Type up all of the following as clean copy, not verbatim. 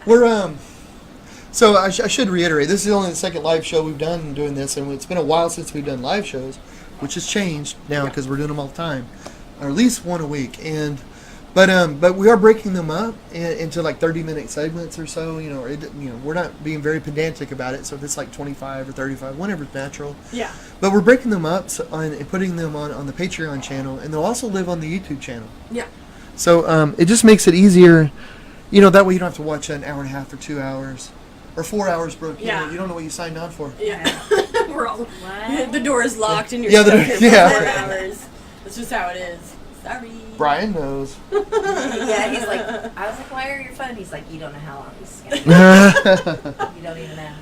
We're So I should reiterate, this is only the second live show we've done doing this, and it's been a while since we've done live shows, which has changed now because we're doing them all the time, or at least one a week. But we are breaking them up into like 30-minute segments or so. We're not being very pedantic about it. So if it's like 25 or 35, whenever's natural. Yeah. But we're breaking them up and putting them on the Patreon channel, and they'll also live on the YouTube channel. Yeah. So it just makes it easier. That way you don't have to watch an hour and a half or 2 hours. Or 4 hours, Brooke. Yeah. You don't know what you signed on for. Yeah. We're all. What? The door is locked and you're Yeah, stuck here yeah. for 4 hours. That's just how it is. Sorry. Brian knows. Yeah, he's like, I was like, why are your phone? He's like, you don't know how long this is going to be. You don't even know.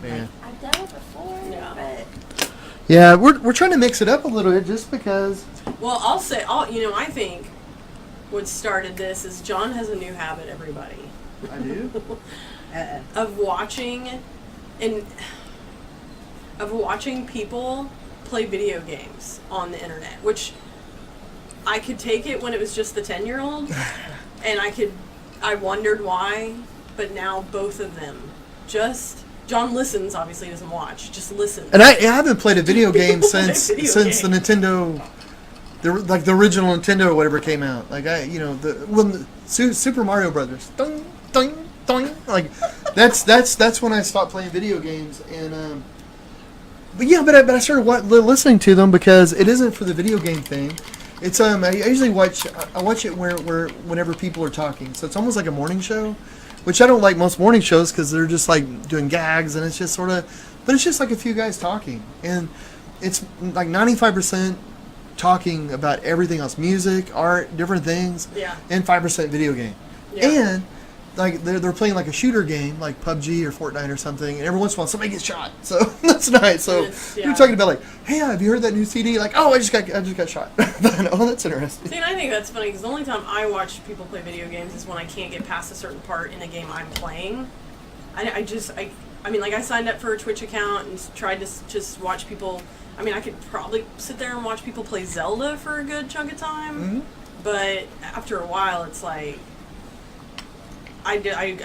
Man. Like, I've done it before, but... Yeah, we're trying to mix it up a little bit just because. Well, I think what started this is John has a new habit, everybody. I do? Of watching people play video games on the internet, which I could take it when it was just the 10-year-old, and I wondered why, but now both of them John listens, obviously doesn't watch, just listens. And I haven't played a video game since the Nintendo, the original Nintendo or whatever came out. Like Super Mario Brothers. Ding, ding. Like that's when I stopped playing video games, and but I started listening to them because it isn't for the video game thing. It's I usually watch it whenever people are talking, so it's almost like a morning show, which I don't like most morning shows because they're just like doing gags, and it's just sort of, but it's just like a few guys talking, and it's like 95% talking about everything else, music, art, different things, and 5% video game, and like they're playing like a shooter game like PUBG or Fortnite or something, and every once in a while somebody gets shot, so that's nice. So you're talking about like, hey, have you heard that new CD? Like, oh, I just got shot. Oh, that's interesting. See, and I think that's funny because the only time I watch people play video games is when I can't get past a certain part in a game I'm playing. I signed up for a Twitch account and tried to just watch people. I mean, I could probably sit there and watch people play Zelda for a good chunk of time, but after a while, it's like. I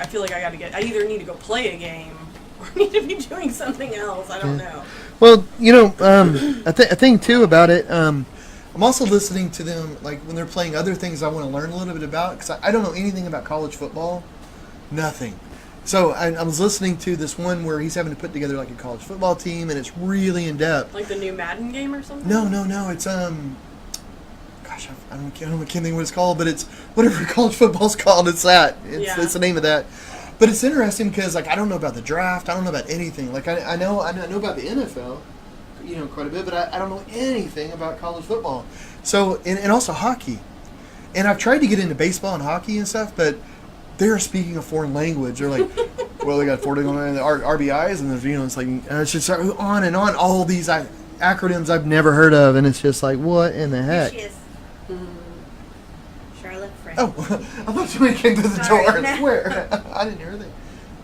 feel like I either need to go play a game or need to be doing something else. I don't know. Well, I think too about it. I'm also listening to them like when they're playing other things I want to learn a little bit about because I don't know anything about college football, nothing. So I was listening to this one where he's having to put together like a college football team, and it's really in depth. Like the new Madden game or something? No. It's gosh, I can't think what it's called, but it's whatever college football's called. It's that. It's the name of that. But it's interesting because like I don't know about the draft. I don't know about anything. Like I know about the NFL, quite a bit, but I don't know anything about college football. So and also hockey. And I've tried to get into baseball and hockey and stuff, but they're speaking a foreign language. They're like, well, they got 40 on the RBIs, and there's it's like it's just on and on. All these acronyms I've never heard of, and it's just like, what in the heck? Here she is. Charlotte Frank. Oh, I thought somebody came to the door. No. Where? I didn't hear anything.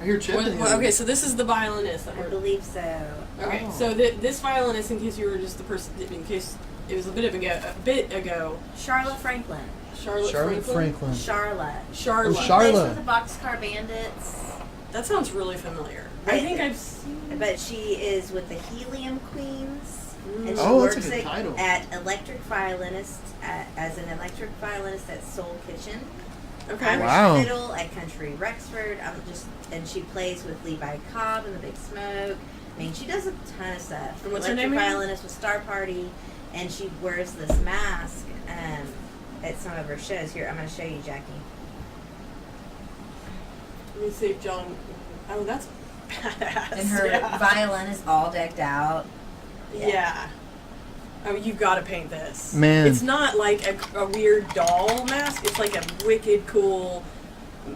I hear Chip. Okay, so this is the violinist. I believe so. Okay, so this violinist, in case you were just the person, in case it was a bit ago. Charlotte Franklin. Charlotte Franklin. Charlotte. Oh, Plays Charlotte. with the Boxcar Bandits. That sounds really familiar. I think I've seen. But she is with the Helium Queens, and she Oh, that's works a good title. as an electric violinist at Soul Kitchen. Okay. Irish Wow. Fiddle at Country Rexford. And she plays with Levi Cobb and the Big Smoke. I mean, she does a ton of stuff. And what's her Electric name again? violinist with Star Party, and she wears this mask at some of her shows. Here, I'm going to show you, Jackie. Let me see if John. Oh, that's badass. And her violin is all decked out. Yeah. Oh, you've got to paint this. Man. It's not like a weird doll mask. It's like a wicked cool,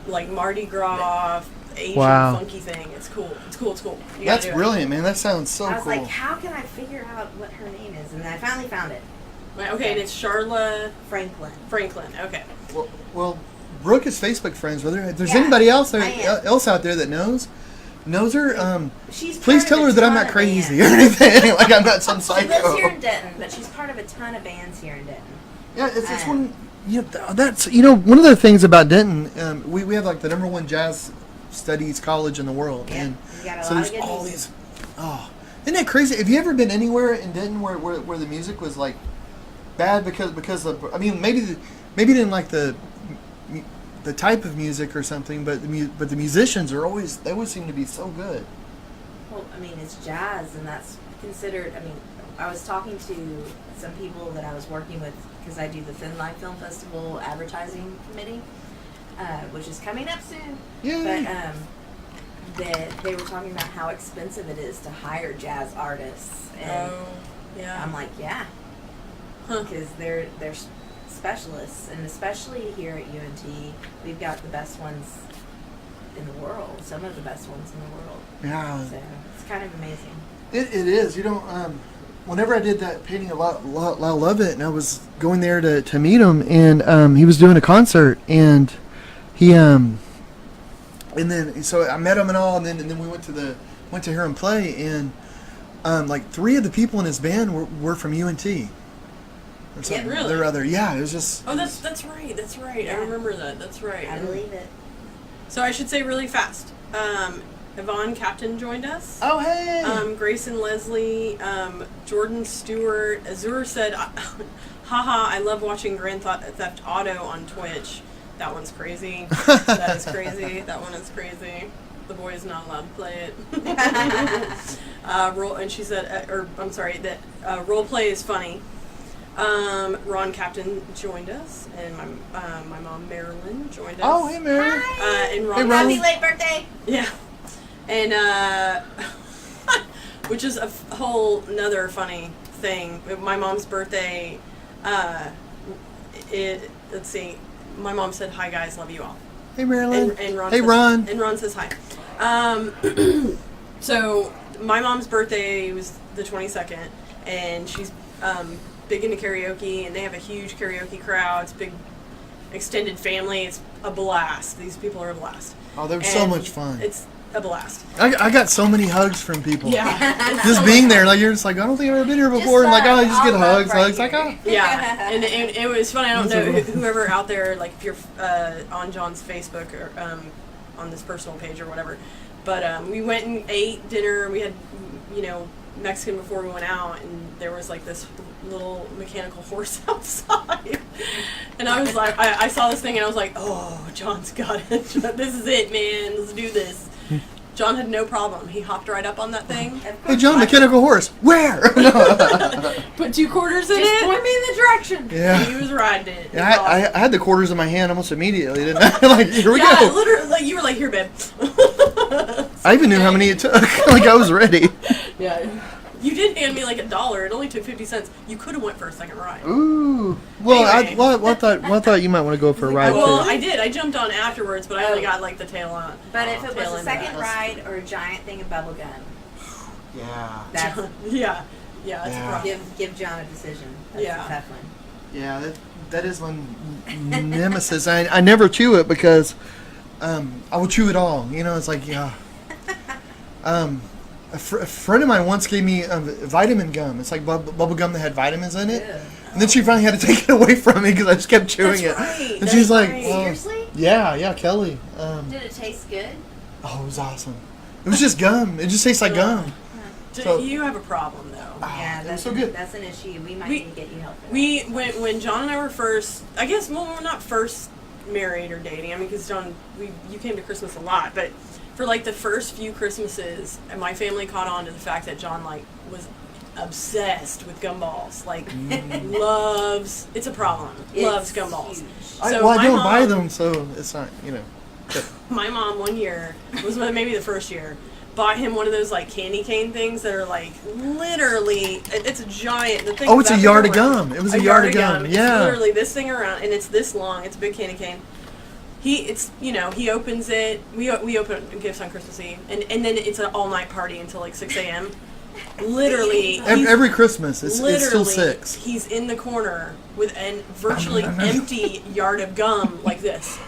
like Mardi Gras Asian funky thing. It's cool. It's cool. That's brilliant, man. That sounds so cool. I was like, how can I figure out what her name is? And then I finally found it. Right, okay, and it's Charlotte Franklin. Okay. Well, Brooke is Facebook friends with her. If there's anybody else out there that knows her, She's please tell her that I'm not crazy or anything. Like I'm not some psycho. She lives here in Denton, but she's part of a ton of bands here in Denton. Yeah, it's one. That's one of the things about Denton. We have like the #1 jazz studies college in the world. Yeah, And you got a so lot there's of good all music. these. Oh, isn't that crazy? Have you ever been anywhere in Denton where the music was like bad because of, I mean, maybe you didn't like the type of music or something, but the musicians they always seem to be so good. Well, I mean, it's jazz, and that's considered. I mean, I was talking to some people that I was working with because I do the Thin Line Film Festival advertising committee, which is coming up soon. Yeah. But that they were talking about how expensive it is to hire jazz artists, and Yeah. I'm like, yeah, because they're specialists, and especially here at UNT, we've got the best ones in the world. Some of the best ones in the world. Yeah. So it's kind of amazing. It is. You know, whenever I did that painting, I love it, and I was going there to meet him, and he was doing a concert, and he and then so I met him and all, and then we went to hear him play, and like 3 of the people in his band were from UNT. Or something. really? They're other. Yeah, it was just. Oh, that's right. That's right. Yeah. I remember that. That's right. I believe it. So I should say really fast. Yvonne Captain joined us. Oh hey. Grace and Leslie, Jordan Stewart. Azur said, haha, I love watching Grand Theft Auto on Twitch. That one's crazy. That is crazy. That one is crazy. The boy is not allowed to play it. And she said, that role play is funny. Ron Captain joined us, and my mom Marilyn joined us. Oh hey Mary. Hi. And Ron, Hey, Ron. Happy late birthday. yeah, and which is a whole another funny thing. My mom's birthday. Let's see. My mom said, "Hi guys, love you all." Hey Marilyn. And Ron Hey says, Ron. And Ron says hi. So my mom's birthday was the 22nd, and she's big into karaoke, and they have a huge karaoke crowd. It's a big extended family. It's a blast. These people are a blast. Oh, they were so And much fun. It's a blast. I got so many hugs from people. Yeah. Just being there, like you're just like, I don't think I've ever been here before, and like, oh, you just get all hugs, love right hugs, like, here. oh. Yeah, and it was funny. I don't That's know okay. whoever out there, like if you're on John's Facebook or on this personal page or whatever, but we went and ate dinner. We had, Mexican before we went out, and there was like this little mechanical horse outside, and I was like, I saw this thing and I was like, oh, John's got it. This is it, man. Let's do this. John had no problem. He hopped right up on that thing. Hey John, mechanical horse, where? Put 2 quarters in Just it. point me in the direction. Yeah. He was riding it. It was Yeah, awesome. I had the quarters in my hand almost immediately, didn't I? Like, here we Yeah, go. literally, like, you were like, here, babe. I even knew how many it took. Like, I was ready. Yeah. You did hand me like $1. It only took 50 cents. You could have went for a second ride. Ooh. Well, Anyway. I thought you might want to go for a ride Well, too. I did. I jumped on afterwards, but I only Oh. got like the tail on. But if it was tail a end second of that. ride or a giant thing of bubble gum, Yeah. that's Yeah, that's Yeah. a problem. give John a decision. That's Yeah. a tough one. Yeah, that is one nemesis. I never chew it because I will chew it all. It's like, yeah. A friend of mine once gave me vitamin gum. It's like bubble gum that had vitamins in it. Ew. And then she finally had to take it away from me because I just kept chewing That's it. right. And That's she's like, right. oh, Seriously? yeah, Kelly. Did it taste good? Oh, it was awesome. It was just gum. It just tastes like gum. So- You have a problem though. Yeah, it was that's so good. That's an issue. We might We- need to get you help. For that. We when John and I were first, I guess, well, we're not first married or dating. I mean, because John, you came to Christmas a lot, but for like the first few Christmases, and my family caught on to the fact that John like was obsessed with gumballs. Like loves. It's a problem. Loves It's gumballs. huge. I my don't buy mom- them, so it's not, My mom one year was maybe the first year. Bought him one of those like candy cane things that are like literally, it's a giant. The thing Oh, it's a about yard of around- gum. It was a yard of gum. It's Yeah. literally this thing around, and it's this long. It's a big candy cane. He opens it. We open gifts on Christmas Eve, and then it's an all night party until like 6 a.m. Literally, he's- Every Christmas, it's still literally, 6. He's in the corner with an virtually empty yard of gum like this.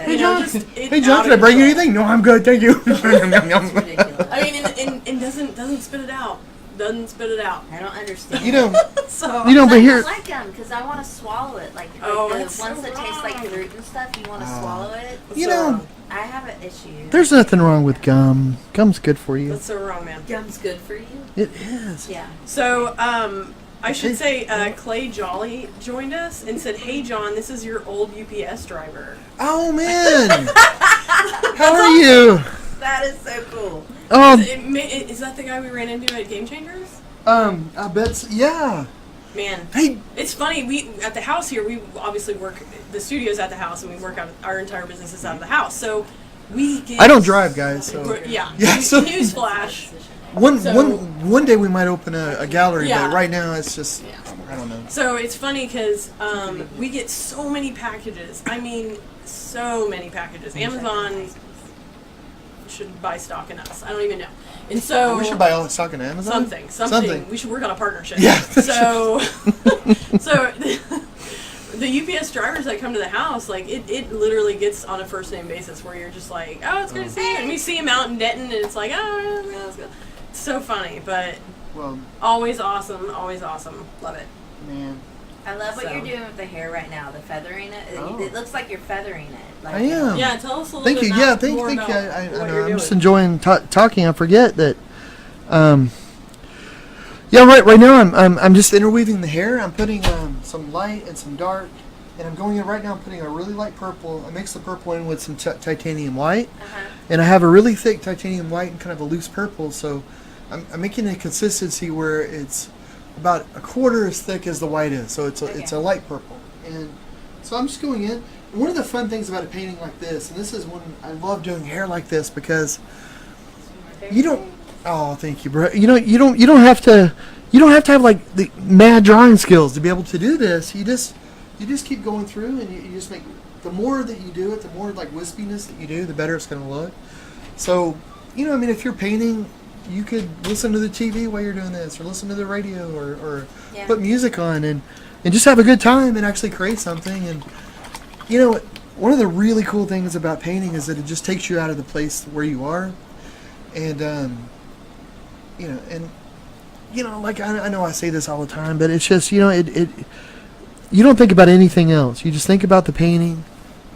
Hey You know, John, just- it's hey John, out can of I bring you control. anything? No, I'm good, thank you. It's ridiculous. I mean, and doesn't spit it out. doesn't spit it out. I don't understand. You know, So you know, but I here, don't like gum because I want to swallow it. Like Oh, the it's ones so that taste like wrong. fruit and stuff. You want to swallow it. That's you so know, wrong. I have an issue. there's nothing wrong with gum. Gum's good for you. That's so wrong, man. Gum's good for you. It is. Yeah. So, I should say Clay Jolly joined us and said, "Hey, John, this is your old UPS driver." Oh man, how are you? That is so cool. Is that the guy we ran into at Game Changers? I bet. Yeah. Man, Hey, it's funny. We at the house here. We obviously work. The studio's at the house, and we work out. Our entire business is out of the house. So we get. I don't drive, guys. So Yeah. Yeah, so- Newsflash. one So- one day we might open a gallery, Yeah. but right now it's just I don't know. So it's funny because we get so many packages. I mean, so many packages. Amazon should buy stock in us. I don't even know. And so We should buy all the stock on Amazon. something. We should work on a partnership. Yeah. So, so the UPS drivers that come to the house, like it literally gets on a first name basis where you're just like, oh, it's good to see you, and we see him out in Denton, and it's like, oh, yeah, let's go. It's so funny, but Well, always awesome, always awesome. Love it. man, I love what So- you're doing with the hair right now. The feathering it. Oh. It looks like you're feathering it. Like, I am. Yeah, tell us a little thank bit you. about, Yeah, thank more you. about I what know. you're I'm doing. just enjoying talking. I forget that. Yeah, right now I'm just interweaving the hair. I'm putting some light and some dark, and I'm going in right now. I'm putting a really light purple. I mix the purple in with some titanium white, and I have a really thick titanium white and kind of a loose purple. So I'm making a consistency where it's about a quarter as thick as the white is. So it's a light purple, and so I'm just going in. And one of the fun things about a painting like this, and this is when I love doing hair like this because you don't. Oh, thank you, bro. You don't have to have like the mad drawing skills to be able to do this. You just keep going through, and you just make. The more that you do it, the more like wispiness that you do, the better it's going to look. So, I mean, if you're painting, you could listen to the TV while you're doing this, or listen to the radio, or put music on, and just have a good time and actually create something. And one of the really cool things about painting is that it just takes you out of the place where you are, and like I know I say this all the time, but it's just you don't think about anything else. You just think about the painting.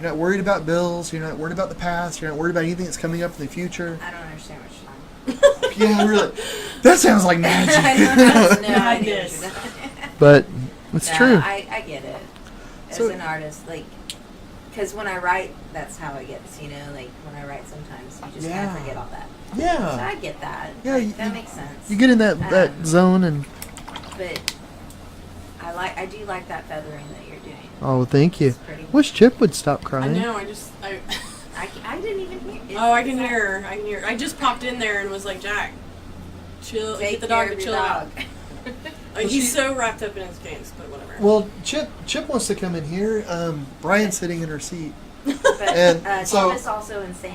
You're not worried about bills. You're not worried about the past. You're not worried about anything that's coming up in the future. I don't understand what you're talking. Yeah, really. That sounds like magic. No, I get Madness. it. But it's No, true. I get it. As So- an artist, like, because when I write, that's how it gets. Like when I write, sometimes you just kind Yeah. of forget all that. So Yeah. I get that. Yeah, Like, you- that makes sense. You get in that zone and But I do like that feathering that you're doing. oh, thank you. It's pretty. Wish Chip would stop I crying. know. I didn't even hear. Oh, I can hear her. I can hear her. I just popped in there and was like, Jack, chill. Take Get the care dog of to your chill out. dog. He's so wrapped up in his games, but whatever. Well, Chip wants to come in here. Brian's sitting in her seat. But And so- Chip is also insane.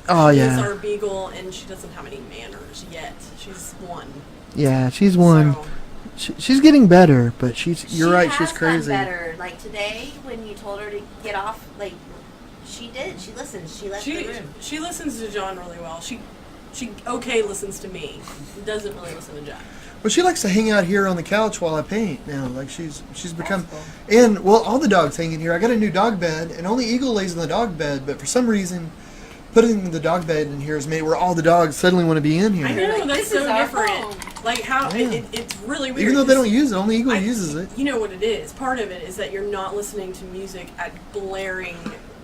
Oh She's yeah, our beagle, and she doesn't have any manners yet. She's one. yeah. She's one. So, She's getting better, but you're right. She She's has crazy. gotten better. Like today, when you told her to get off, like she did. She listened. She left the room. she listens to John really well. She okay listens to me. Doesn't really listen to Jack. Well, she likes to hang out here on the couch while I paint now. Like she's become, cool. and well, all the dogs hang in here. I got a new dog bed, and only Eagle lays in the dog bed. But for some reason, putting the dog bed in here has made where all the dogs suddenly want to be in here. I know, Like, that's this is so our different. home. Like how Yeah. it's really weird. Even though they 'cause don't use it, only Eagle I- uses it. You know what it is? Part of it is that you're not listening to music at blaring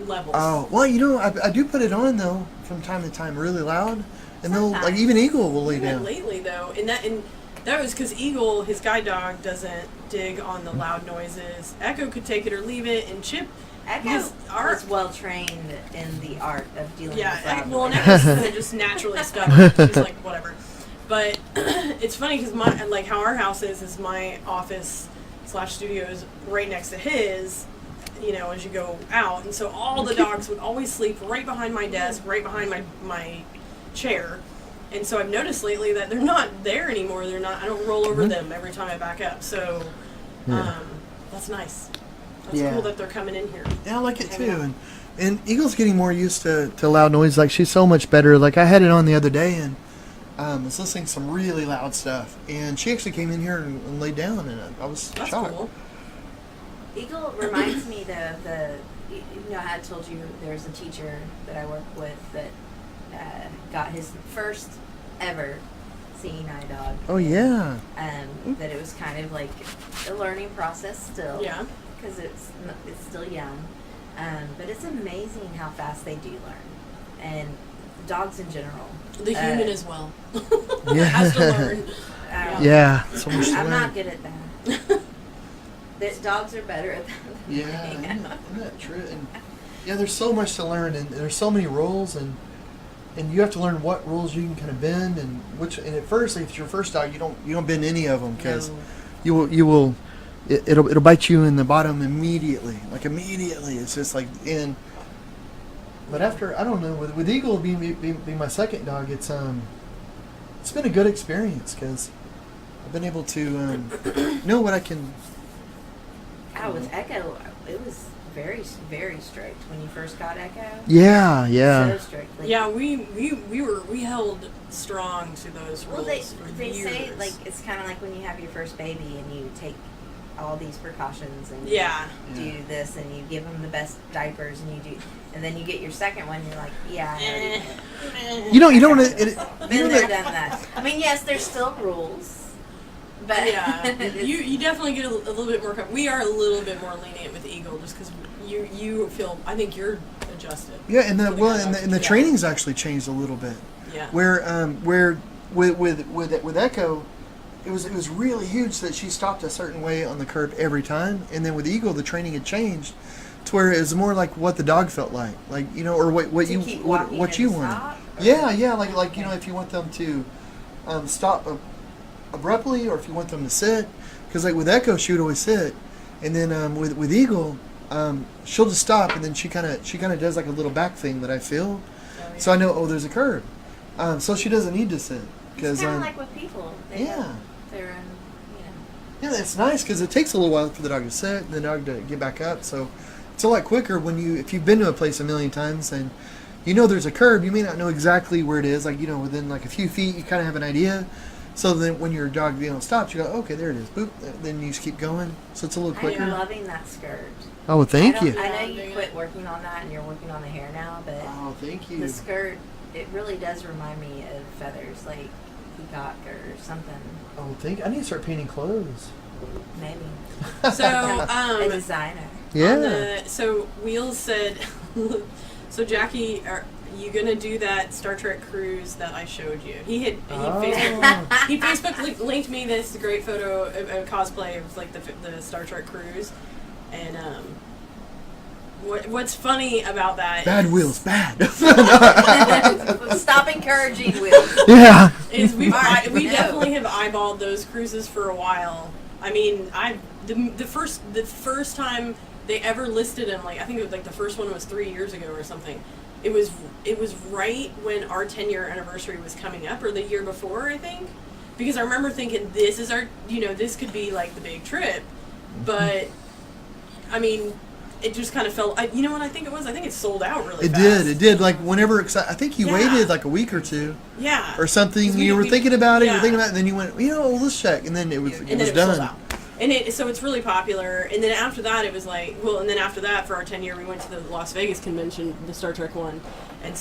levels. Oh well, I do put it on though from time to time, really loud, and they'll like Sometimes. even Eagle will lay Yeah, down. lately though, and that was because Eagle, his guide dog, doesn't dig on the loud noises. Echo could take it or leave it, and Chip, Echo his art. is well trained in the art of dealing with Yeah, loud well, and noise. Echo's just naturally stubborn. She's like whatever. But it's funny because like how our house is my office / studio is right next to his. As you go out, and so all the dogs would always sleep right behind my desk, right behind my chair. And so I've noticed lately that they're not there anymore. They're not. I don't roll over them every time I back up. So Yeah. that's nice. That's Yeah. cool that they're coming in here. Yeah, I like it Hang too. out. And Eagle's getting more used to loud noise. Like she's so much better. Like I had it on the other day, and was listening to some really loud stuff, and she actually came in here and laid down, and I was That's shocked. cool. Eagle reminds me of I had told you there's a teacher that I work with that got his first ever seeing eye dog. Oh yeah. That it was kind of like a learning process still. Yeah. Because it's still young. But it's amazing how fast they do learn. And dogs in general. The human as well. Yeah. Has to learn. Yeah. So much to I'm learn. not good at that. Dogs are better at that. Yeah, isn't that true? And yeah, there's so much to learn, and there's so many rules, and you have to learn what rules you can kind of bend, and which. And at first, if it's your first dog, you don't bend any of them because it'll bite you in the bottom immediately, like immediately. It's just like in. But after, I don't know, with Eagle being my second dog, it's been a good experience because I've been able to know what I can. With Echo, it was very, very strict when you first got Echo. Yeah, yeah. So strict. Like, Yeah, we held strong to those rules. Well, for they years. say like it's kind of like when you have your first baby and you take all these precautions and Yeah. you do this and you give them the best diapers and then you get your second one, you're like, yeah, I already did it. You don't want to. Been there, done that. I mean, yes, there's still rules. But Yeah, you definitely get a little bit more. We are a little bit more lenient with Eagle just because you feel. I think you're adjusted. Yeah, and to the yeah. training's actually changed a little bit. Yeah. Where with Echo, it was really huge that she stopped a certain way on the curb every time, and then with Eagle, the training had changed to where it was more like what the dog felt like or what to you keep what walking you and wanted. stop, or- Yeah, like if you want them to stop abruptly, or if you want them to sit, because like with Echo, she would always sit, and then with Eagle, she'll just stop, and then she kind of does like a little back thing that I feel, so I know there's a curb, so she doesn't need to sit because It's kind of like with people. They yeah. have their own, Yeah, it's nice because it takes a little while for the dog to sit and the dog to get back up. So it's a lot quicker if you've been to a place a million times and you know there's a curb. You may not know exactly where it is, like within like a few feet. You kind of have an idea. So then when your dog stops, you go, okay, there it is. Boop. Then you just keep going. So it's a little quicker. I'm loving that skirt. Oh, well, thank you. I know Yeah, you quit working on that and you're working on the hair now, but Oh, thank you. the skirt, it really does remind me of feathers, like peacock or something. Oh, thank you. I need to start painting clothes. Maybe. So A designer. Yeah. So Wheels said, so Jackie, are you gonna do that Star Trek cruise that I showed you? He Facebook linked me this great photo of a cosplay of like the Star Trek cruise, and what's funny about that? Bad is- Wheels, bad. Stop encouraging Will. Yeah. Is we Alright, we no. definitely have eyeballed those cruises for a while. I mean, the first time they ever listed them, like I think it was like the first one was 3 years ago or something. It was right when our 10-year anniversary was coming up, or the year before, I think, because I remember thinking this is our, this could be like the big trip, but I mean, it just kind of felt. You know what I think it was? I think it sold out really fast. It did. Like whenever, I think you Yeah. waited like a week or two. Yeah. Or something. 'Cause You were thinking about it. You yeah. were thinking about it, and then you went, let's check, and then it was And it then was it was sold done. out. And so it's really popular. And then after that, it was like, and then after that, for our 10-year, we went to the Las Vegas convention, the Star Trek one, and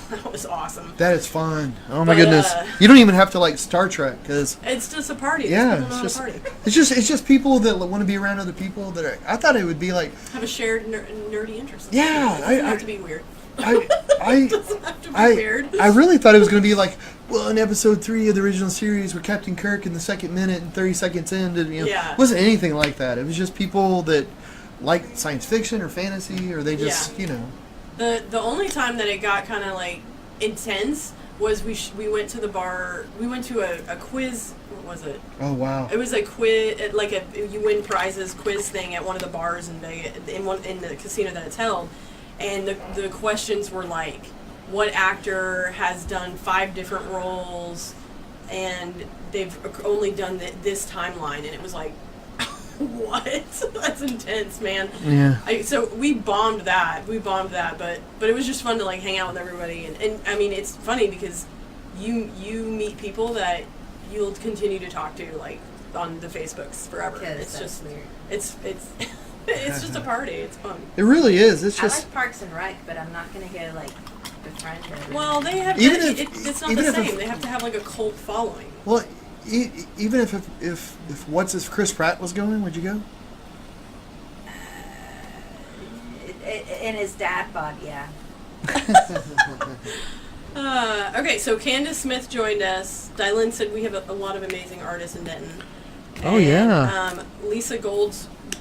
that was awesome. That is fun. Oh my But, goodness! You don't even have to like Star Trek because It's just a party. yeah, People know how to it's party. just people that want to be around other people that are. I thought it would be like Have a shared nerdy interest. Yeah, It doesn't have to be weird. I It doesn't have to be weird. I really thought it was going to be like, well, in episode 3 of the original series with Captain Kirk in the second minute and 30 seconds in, Yeah. it wasn't anything like that. It was just people that like science fiction or fantasy, or they just, The only time that it got kind of like intense was we went to the bar. We went to a quiz. What was it? Oh, wow. It was a quiz, like you win prizes quiz thing at one of the bars in Vegas, in the casino that it's held, and the questions were like, what actor has done 5 different roles, and they've only done this timeline, and it was like, what? That's intense, man. Yeah. So we bombed that, but it was just fun to like hang out with everybody, and I mean it's funny because you meet people that you'll continue to talk to, like, on the Facebooks forever. Because It's that's just weird. it's it's just a party. It's fun. It really is. It's I just like Parks and Rec, but I'm not gonna go like befriend her. Well, they have Even to, if- it's not even the if same. They have to have like a cult following. well, even if if Chris Pratt was going, would you go? In his dad bod, yeah. Okay, so Candace Smith joined us. Dylan said we have a lot of amazing artists in Denton. Oh, And, yeah. Lisa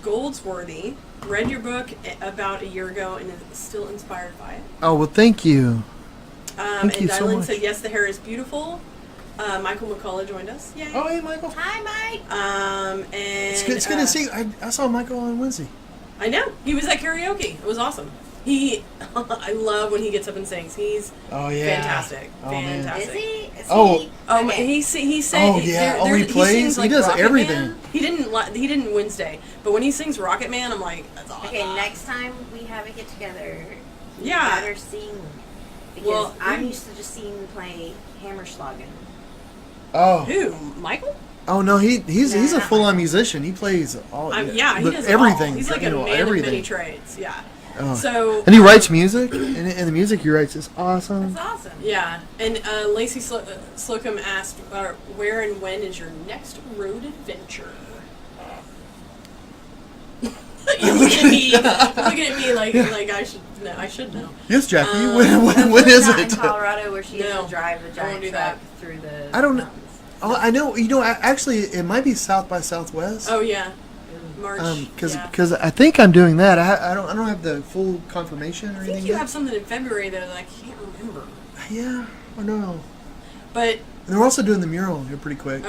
Goldsworthy read your book about a year ago and is still inspired by it. Oh well, thank you. Thank And you so Dylan much. said yes, the hair is beautiful. Michael McCullough joined us. Yay. Oh hey, Michael. Hi, Mike. And It's good to see you. I saw Michael on Wednesday. I know. He was at karaoke. It was awesome. I love when he gets up and sings. He's Oh yeah. fantastic. Oh, man. Fantastic. Is he? Is Oh. he? Oh, Okay. he sang. Oh, yeah. Oh, he plays? sings, He does Rocket everything. Man. He didn't Wednesday, but when he sings Rocket Man, I'm like, that's awesome. Okay, next time we have a get together, you Yeah. better sing. Because Well, I'm used to just seeing him play Hammerschlagen. Oh. Who? Michael? Oh no, he's a Nah. full on musician. He plays all Yeah, he look, does everything. It all. He's like a man everything. of many trades. Yeah. Oh. So. And he writes music, and the music he writes is awesome. That's awesome. Yeah, and Lacey Slocum asked, "Where and when is your next road adventure?" You're looking at me like I should know. I should know. Yes, Jackie. Um, when is Not it? in Colorado where she has No, to drive a I won't giant do truck that. through the I don't know. mountains. Oh, I know. Actually, it might be South by Southwest. Oh yeah, March. Because yeah. I think I'm doing that. I don't have the full confirmation or I anything think you yet. have something in February though that I can't remember. Yeah, I know. But And they're also doing the mural here pretty quick.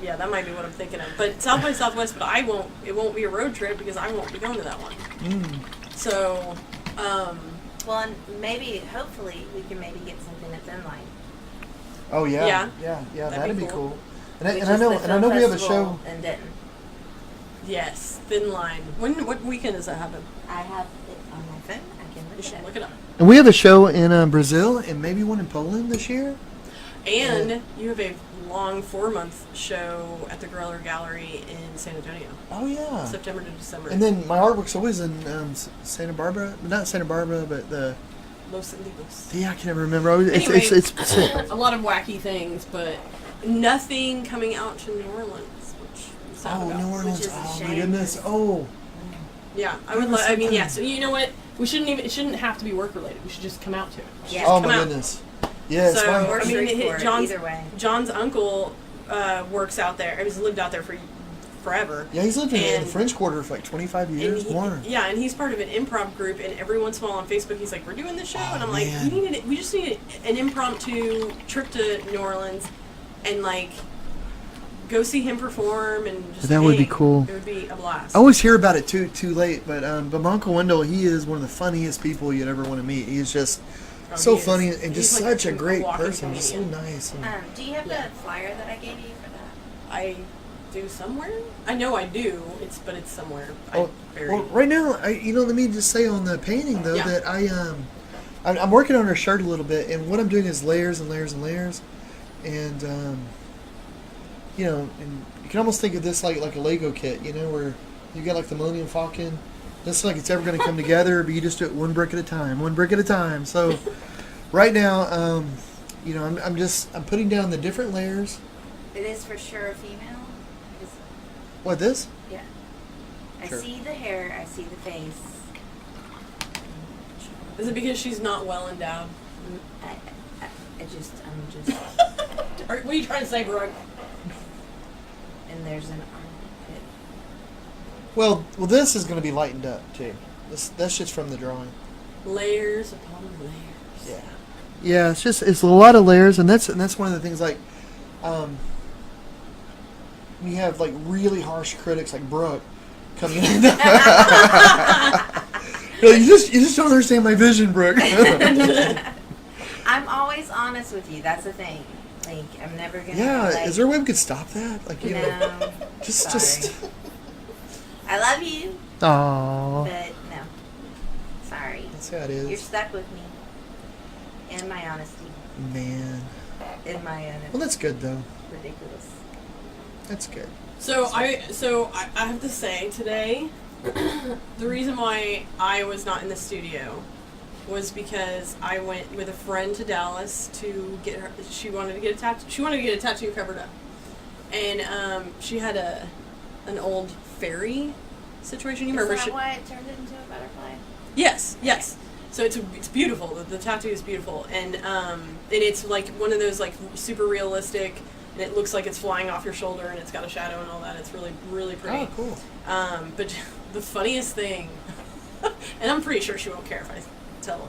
yeah, that might be what I'm thinking of. But South by Southwest, but I won't. It won't be a road trip because I won't be going to that one. Mm. So, Well, and maybe, hopefully, we can maybe get something at Thin Line. Oh yeah, Yeah. that'd That'd be be cool. cool. And which I is know, the and I film know we have a festival show. in Denton. yes, Thin Line. What weekend does that happen? I have it on my phone. I can You look should it look up. it up. And we have a show in Brazil and maybe one in Poland this year. And you have a long 4-month show at the Gorilla Gallery in San Antonio, Oh yeah. September to December. And then my artwork's always in Santa Barbara, not Santa Barbara, but the Los Olivos. I can't remember. It's Anyway. it's A lot of wacky things, but nothing coming out to New Orleans, which I'm sad oh about. New Orleans. Which is a Oh my shame, goodness. 'cause- Oh. Yeah, I would. I mean, yeah. So you know what? We shouldn't even. It shouldn't have to be work related. We should just come out to it. We should Yeah. just Oh come my out. goodness. Yeah, it's So, fine. Or I mean, straightforward, John's- either way. John's uncle works out there. He's lived out there for forever. Yeah, he's lived in the and- French Quarter for like 25 And years more. yeah, and he's part of an improv group. And every once in a while on Facebook, he's like, "We're doing this show," Oh, and I'm like, man. "We just need an impromptu trip to New Orleans, and like go see him perform and just." That would be hang." cool. It would be a blast. I always hear about it too late, but my Uncle Wendell, he is one of the funniest people you'd ever want to meet. He's just Oh, so he is. funny and just He's like such a great walking person. Just so comedian. nice. And, Do you have Yeah. the flyer that I gave you for that? I do somewhere. I know I do. But it's somewhere. oh, I buried. well, right now, let me just say on the painting though Yeah. that I'm working on her shirt a little bit, and what I'm doing is layers and layers and layers, and and you can almost think of this like a Lego kit, where you got like the Millennium Falcon. It's like it's ever going to come together, but you just do it one brick at a time. So right now, I'm putting down the different layers. It is for sure a female. What, this? Yeah. I Sure. see the hair. I see the face. Is it because she's not well endowed? I'm just. What are you trying to say, Brooke? And there's an armpit. Well, this is going to be lightened up too. That's just from the drawing. Layers upon layers. Yeah. Yeah, it's a lot of layers, and that's one of the things like, you have like really harsh critics like Brooke coming in. You just don't understand my vision, Brooke. I'm always honest with you. That's the thing. Like, I'm never gonna. Yeah, like, is there a way we could stop that? Like, No. just. Sorry. I love you, Aww. but no. Sorry. That's how it You're is. stuck with me. And my honesty. Man. in my Well, that's good though. ridiculous. That's good. So I have to say today, the reason why I was not in the studio was because I went with a friend to Dallas to get her. She wanted to get a tattoo. She wanted to get a tattoo covered up, and she had an old fairy situation. You remember? Is that why it turned it into a butterfly? Yes, yes. So it's beautiful. The tattoo is beautiful, and it's like one of those like super realistic, and it looks like it's flying off your shoulder, and it's got a shadow and all that. It's really really pretty. Oh, cool. But the funniest thing, and I'm pretty sure she won't care if I tell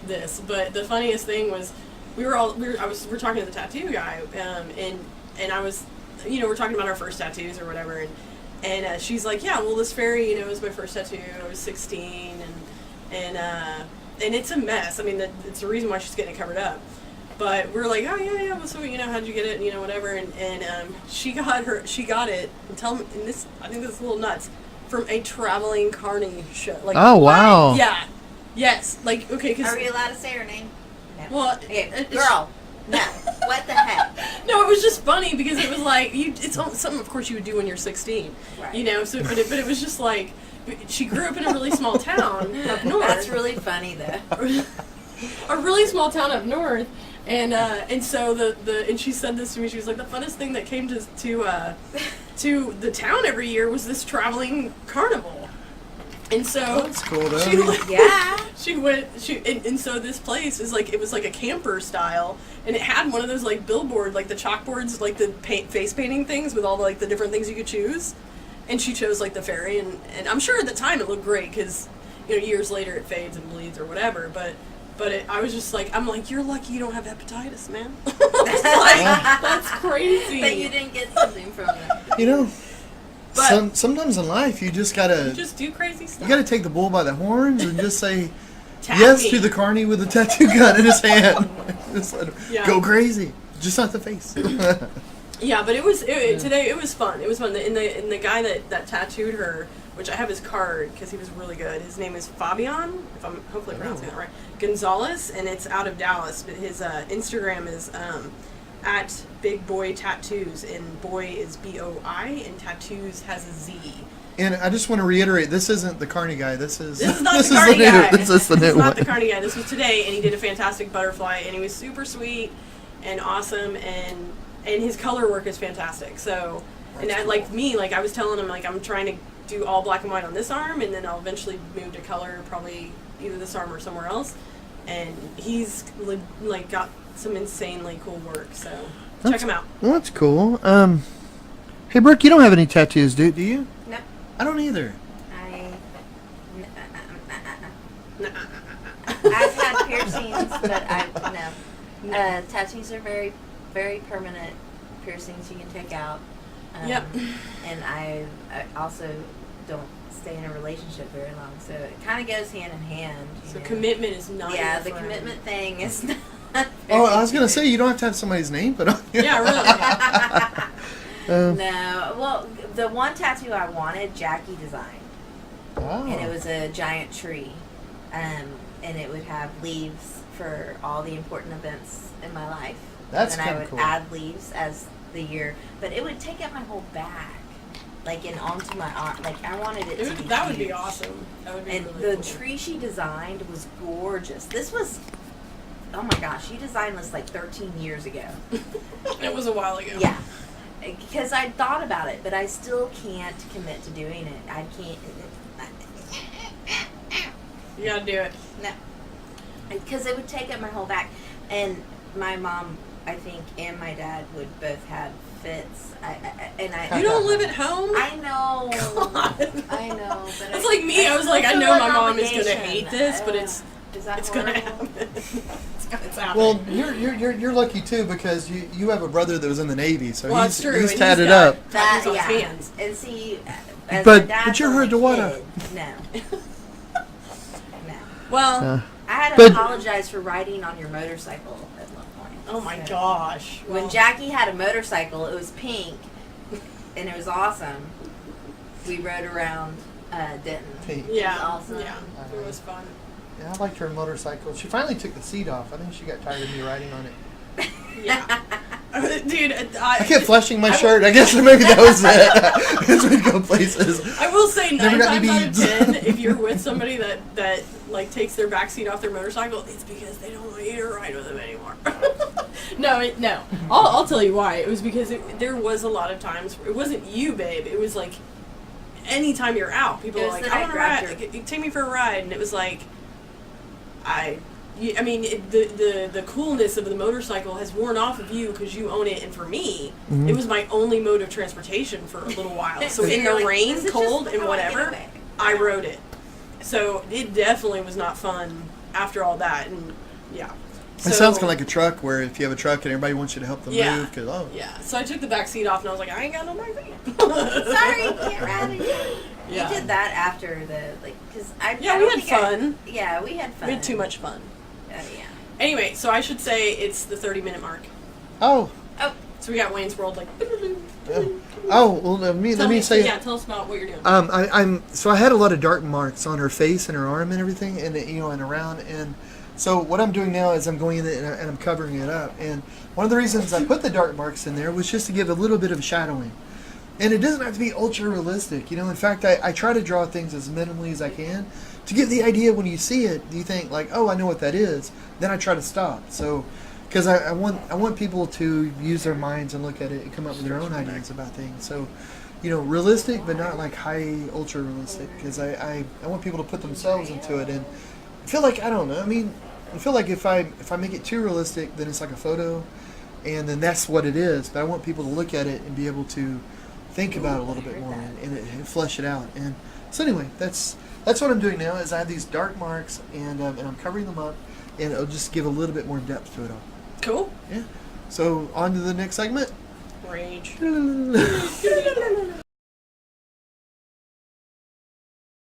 this, but the funniest thing was we're talking to the tattoo guy, and I was, we're talking about our first tattoos or whatever, and she's like, yeah, well, this fairy, was my first tattoo. I was 16, and it's a mess. I mean, it's the reason why she's getting it covered up. But we're like, oh yeah, well, so how'd you get it? And whatever. And she got it. And this, I think this is a little nuts, from a traveling carny show. Like, oh wow. Yeah. Yes. Like, okay. Cause, are we allowed to say her name? No. Well, okay, girl. No. What the heck? No, it was just funny because it was like it's something, of course, you would do when you're 16. Right. So, but it was just like she grew up in a really small town up north. That's really funny though. A really small town up north, and so and she said this to me. She was like, the funnest thing that came to the town every year was this traveling carnival. And so that's cool though. She went and so this place is like, it was like a camper style, and it had one of those like billboard, like the chalkboards, like the face painting things with all the, like the different things you could choose, and she chose like the fairy, and I'm sure at the time it looked great because years later it fades and bleeds or whatever, but I was just like, I'm like, you're lucky you don't have hepatitis, man. That's crazy. But you didn't get something from it. But sometimes in life you just gotta do crazy stuff. You gotta take the bull by the horns and just say Tap yes me. to the carny with a tattoo gun in his hand. Just let him go crazy, just not the face. Yeah, but today it was fun. It was fun. And the guy that tattooed her, which I have his card because he was really good. His name is Fabian, if I'm hopefully pronouncing that right, Gonzalez, and it's out of Dallas. But his Instagram is at Big Boy Tattoos, and boy is BOI, and tattoos has a Z. And I just want to reiterate, this isn't the carny guy. This is not the carny guy. This is the new one. Not the carny guy. This was today, and he did a fantastic butterfly, and he was super sweet and awesome, and his color work is fantastic. So, and I, like me, like I was telling him, like I'm trying to do all black and white on this arm, and then I'll eventually move to color, probably either this arm or somewhere else. And he's like got some insanely cool work. So check him out. Well, that's cool. Hey Brooke, you don't have any tattoos, do you? No. I don't either. I've had piercings, but no. Tattoos are very, very permanent piercings you can take out. Yep. And I also don't stay in a relationship very long, so it kind of goes hand in hand. So commitment is not. Yeah, the commitment thing is not. Oh, I was gonna say you don't have to have somebody's name, but yeah, really. No, well, the one tattoo I wanted, Jackie designed, and it was a giant tree, and it would have leaves for all the important events in my life. That's and then kind I of would cool. add leaves as the year, but it would take up my whole back, like and onto my arm. Like I wanted it to be. That would be huge. awesome. That would be And really the cool. tree she designed was gorgeous. This was, oh my gosh, she designed this like 13 years ago. It was a while ago. Yeah. Because I thought about it, but I still can't commit to doing it. I can't. You gotta do it. No. Because it would take up my whole back. And my mom, I think, and my dad would both have fits. You don't live at home? I know. God. I know. But It's like me. I was like, I know my mom is gonna obligation. hate this, but it's gonna horrible? happen. It's happening. Well, you're lucky too because you have a brother that was in the Navy, so Well, he's that's true. he's and tatted got up. tattoos on Yeah. his hands. And see, as But- my dad's but you're her only daughter. kid, no. No. Well, I had to But- apologize for riding on your motorcycle at one point. oh my So, gosh. When Well, Jackie had a motorcycle, it was pink, and it was awesome. We rode around Denton. Pink. yeah, It was awesome. yeah, it was fun. Yeah, I liked her motorcycle. She finally took the seat off. I think she got tired of me riding on it. Yeah. Dude, I kept flashing my shirt. I guess maybe that was it. As we go places. I will say 9 Never got times any out of beads. 10, if you're with somebody that like takes their backseat off their motorcycle, it's because they don't want you to ride with them anymore. No. I'll tell you why. It was because there was a lot of times it wasn't you, babe. It was like anytime you're out, people It were was like, that "I I want to grabbed ride. her. Take me for a ride," and it was like, I mean, the coolness of the motorcycle has worn off of you because you own it, and for me, it was my only mode of transportation for a little while. So in you're the like, rain, "This is cold, just and how I get whatever, away." I rode it. So it definitely was not fun after all that, and yeah. It sounds kind of like a truck, where if you have a truck and everybody wants you to help them move, because Yeah, so I took the back seat off, and I was like, I ain't got no back seat. Sorry, can't ride it. Yeah. We did that after because I Yeah, I we don't had think I- fun. Yeah, we had fun. We had too much fun. Yeah. Anyway, so I should say it's the 30-minute mark. oh, So we got Wayne's World, like. well, let me say. Yeah, tell us about what you're doing. So I had a lot of dark marks on her face and her arm and everything, and and around. And so what I'm doing now is I'm going in and I'm covering it up. And one of the reasons I put the dark marks in there was just to give a little bit of shadowing. And it doesn't have to be ultra realistic, In fact, I try to draw things as minimally as I can to give the idea when you see it, you think like, oh, I know what that is. Then I try to stop. So, because I want people to use their minds and look at it and come up with their own ideas about things. So, realistic, but not like high ultra realistic. Because I want people to put themselves into it, and I feel like I don't know. I mean, I feel like if I make it too realistic, then it's like a photo, and then that's what it is. But I want people to look at it and be able to think about it a little bit more and flesh it out. And so anyway, that's what I'm doing now. Is I have these dark marks and I'm covering them up, and it'll just give a little bit more depth to it all. Cool. Yeah. So on to the next segment. Rage.